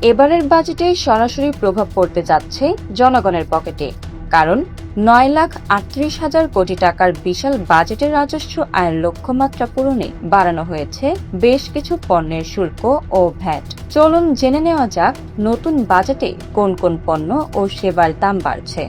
এবারের বাজেটে সরাসরি প্রভাব পড়তে যাচ্ছে জনগণের পকেটে, কারণ 9,38,000 কোটি টাকার বিশাল বাজেটের রাজস্ব আয়ের লক্ষ্যমাত্রা পূরণে বাড়ানো হয়েছে বেশ কিছু পণ্যের শুল্ক ও ভ্যাট। চলুন জেনে নেওয়া যাক নতুন বাজেটে কোন কোন পণ্য ও সেবার দাম বাড়ছে।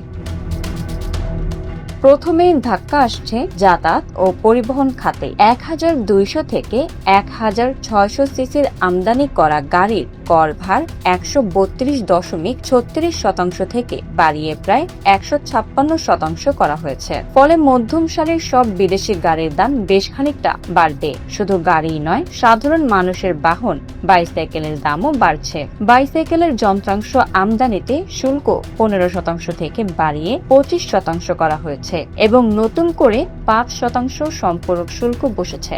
প্রথমেই ধাক্কা আসছে যাতায়াত ও পরিবহন খাতে। 1,200 থেকে 1,600 সিসির আমদানি করা গাড়ির কর ভার 132.36% থেকে বাড়িয়ে প্রায় 156% করা হয়েছে। ফলে মধ্যম সারির সব বিদেশি গাড়ির দাম বেশ খানিকটা বাড়বে। শুধু গাড়িই নয়, সাধারণ মানুষের বাহন বাইসাইকেলের দামও বাড়ছে। বাইসাইকেলের যন্ত্রাংশ আমদানিতে শুল্ক 15% থেকে বাড়িয়ে 25% করা হয়েছে এবং নতুন করে 5% সম্পূরক শুল্ক বসেছে।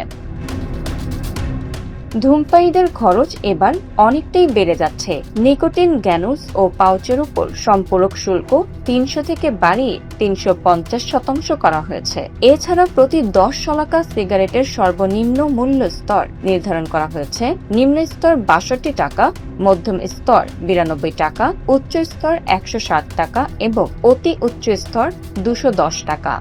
ধূমপায়ীদের খরচ এবার অনেকটাই বেড়ে যাচ্ছে। নিকোটিন গ্যানুস ও পাউচের উপর সম্পূরক শুল্ক 300 থেকে বাড়িয়ে 350% করা হয়েছে। এছাড়া প্রতি 10 শলাকা সিগারেটের সর্বনিম্ন মূল্য স্তর নির্ধারণ করা হয়েছে। নিম্ন স্তর 62 টাকা, মধ্যম স্তর 92 টাকা, উচ্চ স্তর 160 টাকা এবং অতি উচ্চ স্তর 210 টাকা।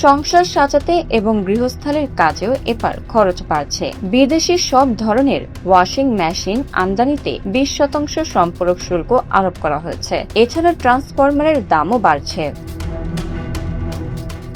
সংসার সাজাতে এবং গৃহস্থালির কাজেও এবার খরচ বাড়ছে। বিদেশি সব ধরনের ওয়াশিং মেশিন আমদানিতে 20% সম্পূরক শুল্ক আরোপ করা হয়েছে। এছাড়া ট্রান্সফরমারের দামও বাড়ছে।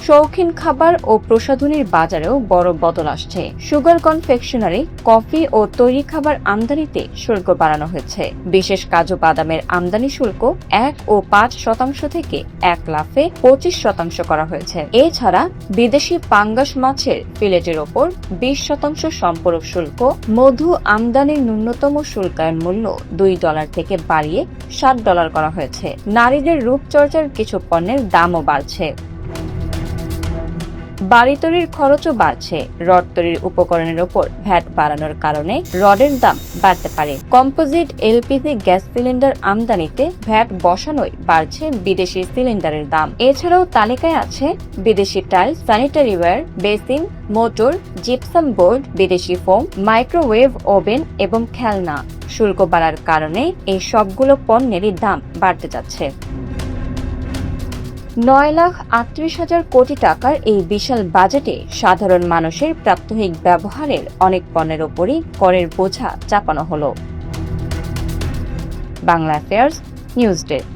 শৌখিন খাবার ও প্রসাধনীর বাজারেও বড় বদল আসছে। সুগার কনফেকশনারি, কফি ও তৈরি খাবার আমদানিতে শুল্ক বাড়ানো হয়েছে। বিশেষ কাজু বাদামের আমদানি শুল্ক 1 ও 5% থেকে 1 লাফে 25% করা হয়েছে। এছাড়া বিদেশি পাঙ্গাস মাছের ফিলেটের ওপর 20% সম্পূরক শুল্ক। মধু আমদানির ন্যূনতম শুল্কায়ন মূল্য $2 থেকে বাড়িয়ে $7 করা হয়েছে। নারীদের রূপচর্চার কিছু পণ্যের দামও বাড়ছে। বাড়ি তৈরির খরচও বাড়ছে। রড তৈরির উপকরণের উপর ভ্যাট বাড়ানোর কারণে রডের দাম বাড়তে পারে। কম্পোজিট এলপিজি গ্যাস সিলিন্ডার আমদানিতে ভ্যাট বসানোয় বাড়ছে বিদেশি সিলিন্ডারের দাম। এছাড়াও তালিকায় আছে বিদেশি tiles, sanitary ware, basin, motor, gypsum board, বিদেশি ফোম, মাইক্রোওয়েভ ওভেন এবং খেলনা। শুল্ক বাড়ার কারণে এই সবগুলো পণ্যেরই দাম বাড়তে যাচ্ছে। 9,38,000 কোটি টাকার এই বিশাল বাজেটে সাধারণ মানুষের প্রাত্যহিক ব্যবহারের অনেক পণ্যের ওপরই করের বোঝা চাপানো হলো। Bangla affairs news desk.